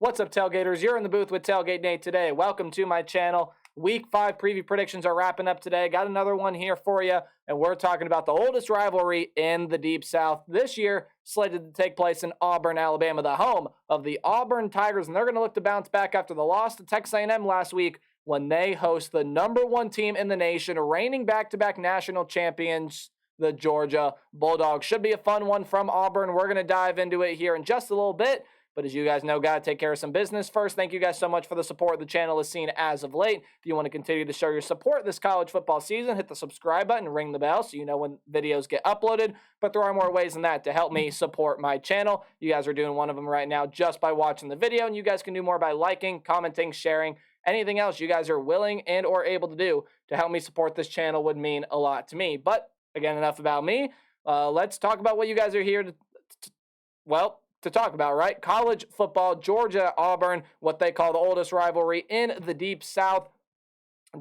What's up, Tailgaters? You're in the booth with Tailgate Nate today. Welcome to my channel. Week 5 preview predictions are wrapping up today. Got another one here for you, and we're talking about the oldest rivalry in the Deep South this year, slated to take place in Auburn, Alabama, the home of the Auburn Tigers, and they're going to look to bounce back after the loss to Texas A&M last week when they host the #1 team in the nation, reigning back-to-back national champions, the Georgia Bulldogs. Should be a fun one from Auburn. We're going to dive into it here in just a little bit. But as you guys know, got to take care of some business first. Thank you guys so much for the support the channel has seen as of late. If you want to continue to show your support this college football season, hit the subscribe button, ring the bell so you know when videos get uploaded. But there are more ways than that to help me support my channel. You guys are doing one of them right now just by watching the video, and you guys can do more by liking, commenting, sharing. Anything else you guys are willing and or able to do to help me support this channel would mean a lot to me. But again, enough about me. Let's talk about what you guys are here to talk about, right? College football, Georgia, Auburn, what they call the oldest rivalry in the Deep South.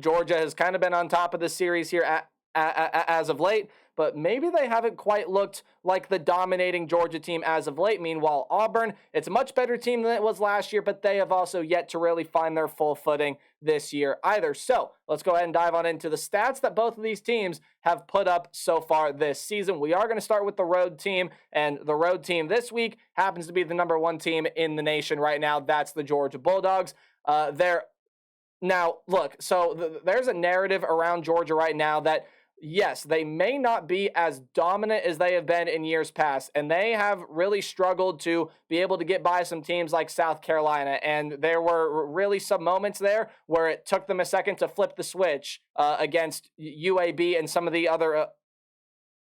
Georgia has kind of been on top of the series here as of late, but maybe they haven't quite looked like the dominating Georgia team as of late. Meanwhile, Auburn, it's a much better team than it was last year, but they have also yet to really find their full footing this year either. So let's go ahead and dive on into the stats that both of these teams have put up so far this season. We are going to start with the road team, and the road team this week happens to be the #1 team in the nation right now. That's the Georgia Bulldogs. Now, look, so there's a narrative around Georgia right now that yes, they may not be as dominant as they have been in years past, and they have really struggled to be able to get by some teams like South Carolina, and there were really some moments there where it took them a second to flip the switch against UAB and some of the other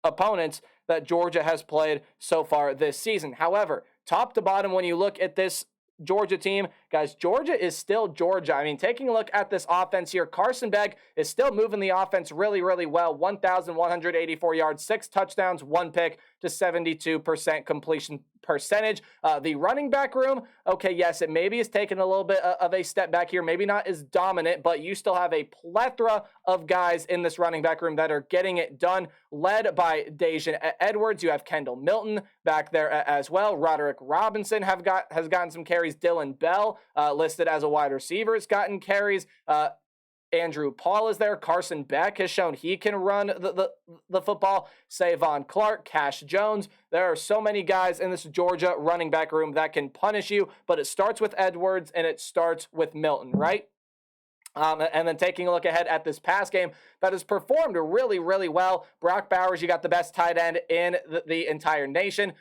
opponents that Georgia has played so far this season. However, top to bottom, when you look at this Georgia team, guys, Georgia is still Georgia. I mean, taking a look at this offense here, Carson Beck is still moving the offense really, really well. 1,184 yards, 6 touchdowns, 1 pick to 72% completion percentage. The running back room, okay, yes, it maybe is taking a little bit of a step back here. Maybe not as dominant, but you still have a plethora of guys in this running back room that are getting it done, led by Dejan Edwards. You have Kendall Milton back there as well. Roderick Robinson has gotten some carries. Dylan Bell, listed as a wide receiver, has gotten carries. Andrew Paul is there. Carson Beck has shown he can run the football. Savon Clark, Cash Jones. There are so many guys in this Georgia running back room that can punish you, but it starts with Edwards and it starts with Milton, right? And then taking a look ahead at this pass game that has performed really, really well. Brock Bowers, you got the best tight end in the entire nation.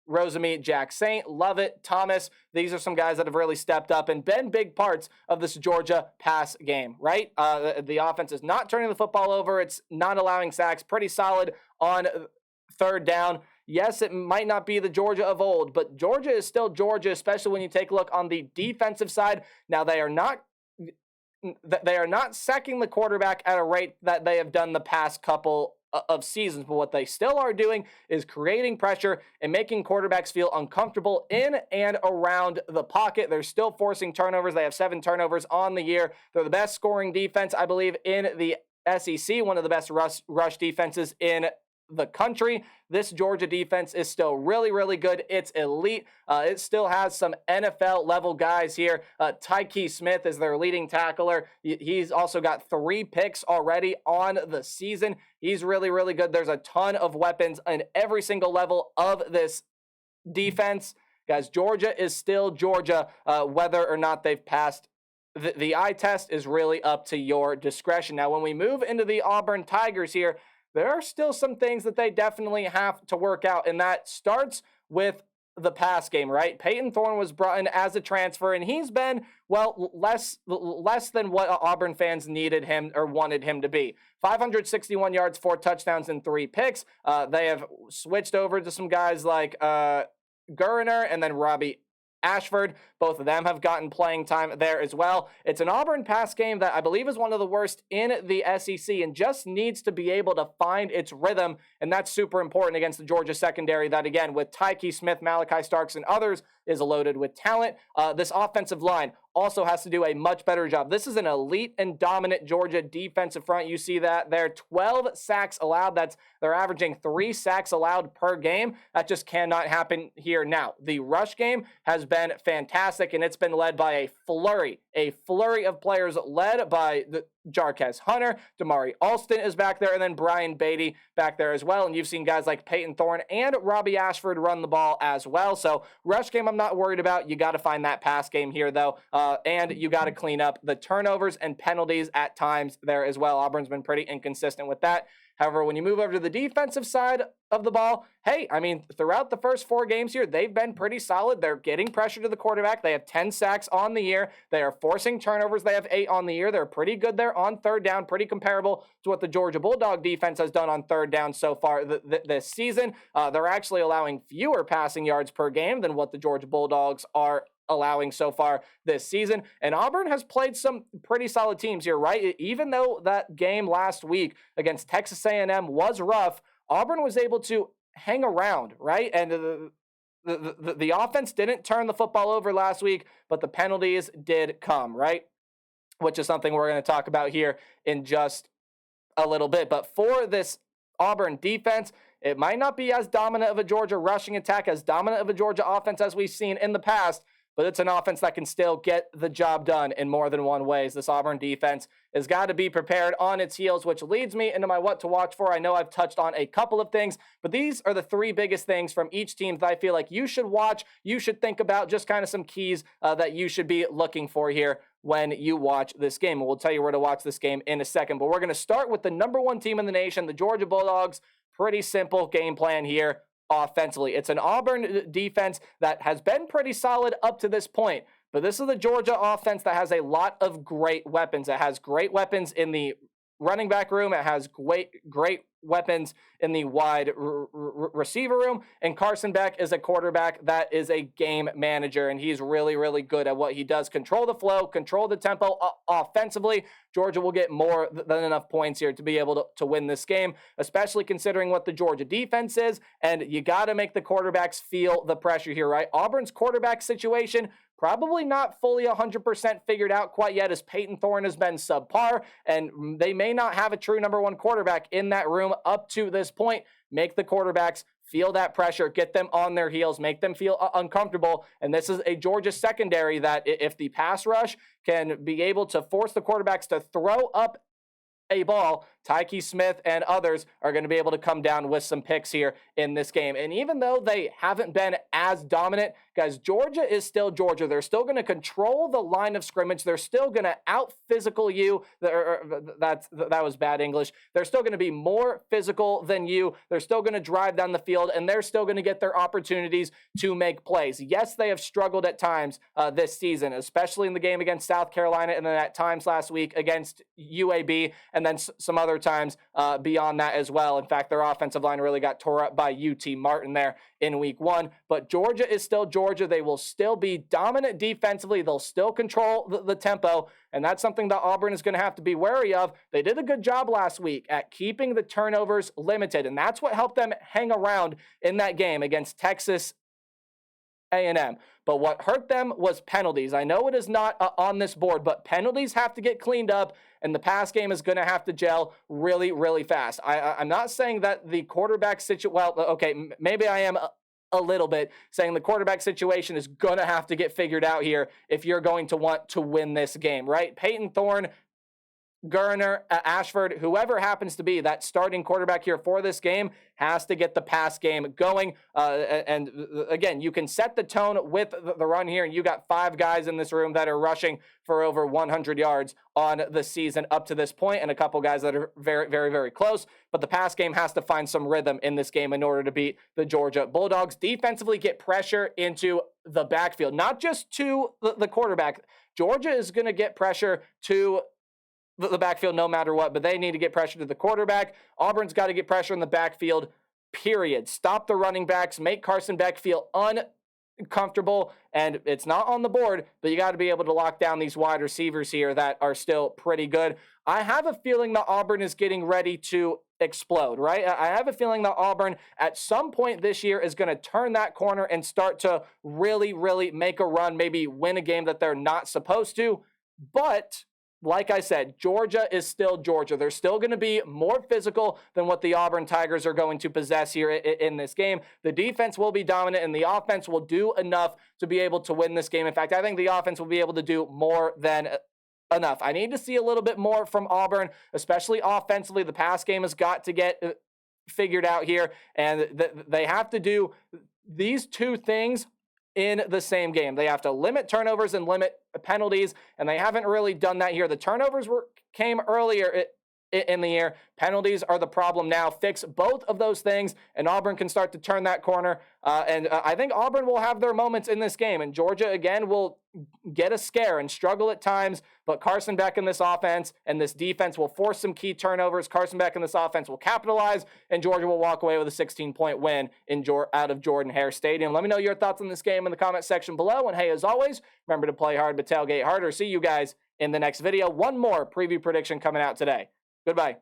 Rosamie, Jack Saint, Lovett, Thomas. These are some guys that have really stepped up and been big parts of this Georgia pass game, right? The offense is not turning the football over. It's not allowing sacks. Pretty solid on third down. Yes, it might not be the Georgia of old, but Georgia is still Georgia, especially when you take a look on the defensive side. Now, they are not sacking the quarterback at a rate that they have done the past couple of seasons, but what they still are doing is creating pressure and making quarterbacks feel uncomfortable in and around the pocket. They're still forcing turnovers. They have 7 turnovers on the year. They're the best scoring defense, I believe, in the SEC, one of the best rush defenses in the country. This Georgia defense is still really, really good. It's elite. It still has some NFL-level guys here. Tyke Smith is their leading tackler. He's also got 3 picks already on the season. He's really, really good. There's a ton of weapons in every single level of this defense. Guys, Georgia is still Georgia, whether or not they've passed the eye test is really up to your discretion. Now, when we move into the Auburn Tigers here, there are still some things that they definitely have to work out, and that starts with the pass game, right? Peyton Thorne was brought in as a transfer, and he's been, well, less than what Auburn fans needed him or wanted him to be. 561 yards, 4 touchdowns, and 3 picks. They have switched over to some guys like Gurner and then Robbie Ashford. Both of them have gotten playing time there as well. It's an Auburn pass game that I believe is one of the worst in the SEC and just needs to be able to find its rhythm, and that's super important against the Georgia secondary that, again, with Tyke Smith, Malachi Starks, and others is loaded with talent. This offensive line also has to do a much better job. This is an elite and dominant Georgia defensive front. You see that there, 12 sacks allowed. They're averaging 3 sacks allowed per game. That just cannot happen here now. The rush game has been fantastic, and it's been led by a flurry of players led by the Jarquez Hunter. Damari Alston is back there, and then Brian Beatty back there as well. And you've seen guys like Peyton Thorne and Robbie Ashford run the ball as well. So rush game I'm not worried about. You got to find that pass game here, though. And you got to clean up the turnovers and penalties at times there as well. Auburn's been pretty inconsistent with that. However, when you move over to the defensive side of the ball, hey, I mean, throughout the first 4 games here, they've been pretty solid. They're getting pressure to the quarterback. They have 10 sacks on the year. They are forcing turnovers. They have 8 on the year. They're pretty good there on third down, pretty comparable to what the Georgia Bulldog defense has done on third down so far this season. They're actually allowing fewer passing yards per game than what the Georgia Bulldogs are allowing so far this season. And Auburn has played some pretty solid teams here, right? Even though that game last week against Texas A&M was rough, Auburn was able to hang around, right? And the offense didn't turn the football over last week, but the penalties did come, right? Which is something we're going to talk about here in just a little bit. But for this Auburn defense, it might not be as dominant of a Georgia rushing attack, as dominant of a Georgia offense as we've seen in the past, but it's an offense that can still get the job done in more than one ways. This Auburn defense has got to be prepared on its heels, which leads me into my what to watch for. I know I've touched on a couple of things, but these are the 3 biggest things from each team that I feel like you should watch, you should think about, just kind of some keys that you should be looking for here when you watch this game. And we'll tell you where to watch this game in a second, but we're going to start with the number 1 team in the nation, the Georgia Bulldogs. Pretty simple game plan here. Offensively, it's an Auburn defense that has been pretty solid up to this point, but this is the Georgia offense that has a lot of great weapons. It has great weapons in the running back room. It has great weapons in the wide receiver room. And Carson Beck is a quarterback that is a game manager, and he's really, really good at what he does. Control the flow, control the tempo offensively. Georgia will get more than enough points here to be able to win this game, especially considering what the Georgia defense is. And you got to make the quarterbacks feel the pressure here, right? Auburn's quarterback situation, probably not fully 100% figured out quite yet, as Peyton Thorne has been subpar, and they may not have a true number 1 quarterback in that room up to this point. Make the quarterbacks feel that pressure, get them on their heels, make them feel uncomfortable. And this is a Georgia secondary that, if the pass rush can be able to force the quarterbacks to throw up a ball, Tyke Smith and others are going to be able to come down with some picks here in this game. And even though they haven't been as dominant, guys, Georgia is still Georgia. They're still going to control the line of scrimmage. They're still going to out-physical you. That was bad English. They're still going to be more physical than you. They're still going to drive down the field, and they're still going to get their opportunities to make plays. Yes, they have struggled at times this season, especially in the game against South Carolina, and then at times last week against UAB, and then some other times beyond that as well. In fact, their offensive line really got tore up by UT Martin there in week 1. But Georgia is still Georgia. They will still be dominant defensively. They'll still control the tempo, and that's something that Auburn is going to have to be wary of. They did a good job last week at keeping the turnovers limited, and that's what helped them hang around in that game against Texas A&M. But what hurt them was penalties. I know it is not on this board, but penalties have to get cleaned up, and the pass game is going to have to gel really, really fast. I'm not saying that the quarterback situation, well, okay, maybe I am a little bit, saying the quarterback situation is going to have to get figured out here if you're going to want to win this game, right? Peyton Thorne, Gurner, Ashford, whoever happens to be that starting quarterback here for this game has to get the pass game going. And again, you can set the tone with the run here, and you got 5 guys in this room that are rushing for over 100 yards on the season up to this point, and a couple guys that are very, very, very close. But the pass game has to find some rhythm in this game in order to beat the Georgia Bulldogs. Defensively, get pressure into the backfield, not just to the quarterback. Georgia is going to get pressure to the backfield no matter what, but they need to get pressure to the quarterback. Auburn's got to get pressure in the backfield, period. Stop the running backs, make Carson Beck feel comfortable, and it's not on the board, but you got to be able to lock down these wide receivers here that are still pretty good. I have a feeling that Auburn is getting ready to explode, right? I have a feeling that Auburn at some point this year is going to turn that corner and start to really, really make a run, maybe win a game that they're not supposed to. But like I said, Georgia is still Georgia. They're still going to be more physical than what the Auburn Tigers are going to possess here in this game. The defense will be dominant, and the offense will do enough to be able to win this game. In fact, I think the offense will be able to do more than enough. I need to see a little bit more from Auburn, especially offensively. The pass game has got to get figured out here, and they have to do these two things in the same game. They have to limit turnovers and limit penalties, and they haven't really done that here. The turnovers came earlier in the year. Penalties are the problem now. Fix both of those things, and Auburn can start to turn that corner. And I think Auburn will have their moments in this game, and Georgia, again, will get a scare and struggle at times, but Carson Beck in this offense and this defense will force some key turnovers. Carson Beck in this offense will capitalize, and Georgia will walk away with a 16-point win out of Jordan-Hare Stadium. Let me know your thoughts on this game in the comment section below, and hey, as always, remember to play hard but tailgate harder. See you guys in the next video. One more preview prediction coming out today. Goodbye.